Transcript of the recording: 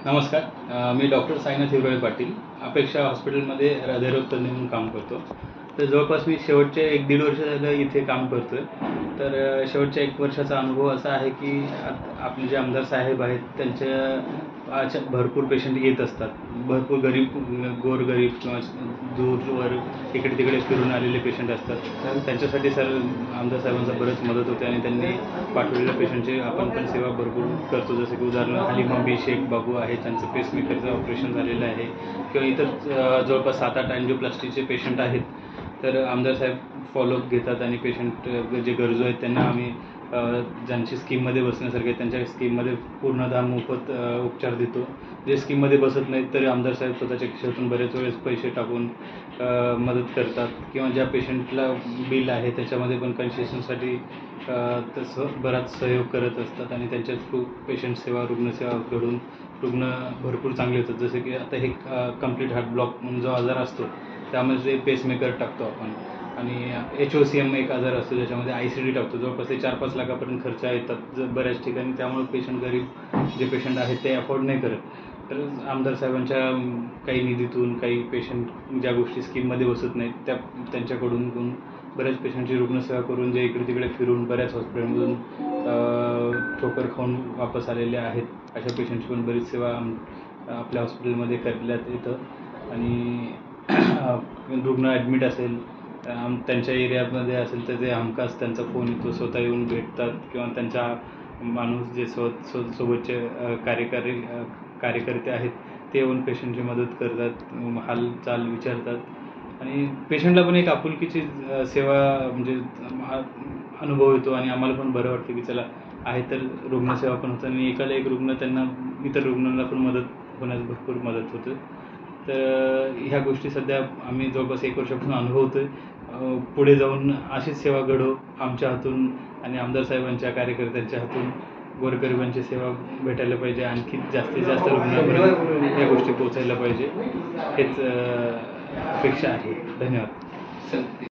नमस्कार. मी डॉक्टर साईनाथ हिवरळे पाटील, अपेक्षा हॉस्पिटलमध्ये हृदयरोग तज्ञ म्हणून काम करतो. तर जवळपास मी शेवटचे 1-1.5 वर्ष झालं इथे काम करतोय. तर शेवटच्या 1 वर्षाचा अनुभव असा आहे की आपले जे आमदार साहेब आहेत त्यांच्या भरपूर पेशंट येत असतात. भरपूर गोरगरीब किंवा दूरवर इकडे-तिकडे फिरून आलेले पेशंट असतात. त्यांच्यासाठी आमदार साहेबांचा बरंच मदत होते आणि त्यांनी पाठवलेल्या पेशंटची आपण पण सेवा भरपूर करतो. जसं की उदाहरणार्थ हलीमा बी शेख बाबू आहे, त्यांचं पेसमेकरचं ऑपरेशन झालेलं आहे किंवा इतर जवळपास 7-8 अँजिओप्लास्टीचे पेशंट आहेत. तर आमदार साहेब फॉलोअप घेतात आणि पेशंट जे गरजू आहेत त्यांना आम्ही ज्यांची स्कीममध्ये बसण्यासारखे त्यांच्या स्कीममध्ये पूर्णतः मोफत उपचार देतो. जे स्कीममध्ये बसत नाहीत तरी आमदार साहेब स्वतःच्या खिशातून बरेच वेळेस पैसे टाकून मदत करतात किंवा ज्या पेशंटला बिल आहे त्याच्यामध्ये पण कन्सेशनसाठी तसं बराच सहयोग करत असतात आणि त्यांच्या थ्रू पेशंट सेवा रुग्णसेवा घडून रुग्ण भरपूर चांगले होतात. जसे की आता हे कंप्लीट हार्ट ब्लॉक म्हणून जो आजार असतो त्यामध्ये पेसमेकर टाकतो आपण आणि HOCM एक आजार असतो ज्याच्यामध्ये ICD टाकतो. जवळपास ते 4-5 लाखापर्यंत खर्च येतात बऱ्याच ठिकाणी. त्यामुळे पेशंट गरीब जे पेशंट आहेत ते अफोर्ड नाही करत. तर आमदार साहेबांच्या काही निधीतून काही पेशंट ज्या गोष्टी स्कीममध्ये बसत नाहीत त्यांच्याकडून बऱ्याच पेशंटची रुग्णसेवा करून जे इकडे तिकडे फिरून बऱ्याच हॉस्पिटलमधून ठोकर खाऊन वापस आलेले आहेत अशा पेशंटची पण बरीच सेवा आपल्या हॉस्पिटलमध्ये करण्यात येतं. आणि रुग्ण ॲडमिट असेल त्यांच्या एरियामध्ये असेल तर ते हमखास त्यांचा फोन येतो, स्वतः येऊन भेटतात किंवा त्यांचा माणूस जे सोबतचे कार्यकर्ते आहेत ते येऊन पेशंटची मदत करतात, हालचाल विचारतात आणि पेशंटला पण एक आपुलकीची सेवा म्हणजे अनुभव येतो आणि आम्हाला पण बरं वाटतं की चला आहे तर रुग्णसेवा पण होतं आणि एकाला एक रुग्ण त्यांना इतर रुग्णांना पण मदत होण्यास भरपूर मदत होते. तर ह्या गोष्टी सध्या आम्ही जवळपास 1 वर्षापासून अनुभवतोय. पुढे जाऊन अशीच सेवा घडो आमच्या हातून आणि आमदार साहेबांच्या कार्यकर्त्यांच्या हातून गोरगरिबांची सेवा भेटायला पाहिजे. आणखी जास्तीत जास्त रुग्णांपर्यंत या गोष्टी पोहोचायला पाहिजे हेच अपेक्षा आहे. धन्यवाद.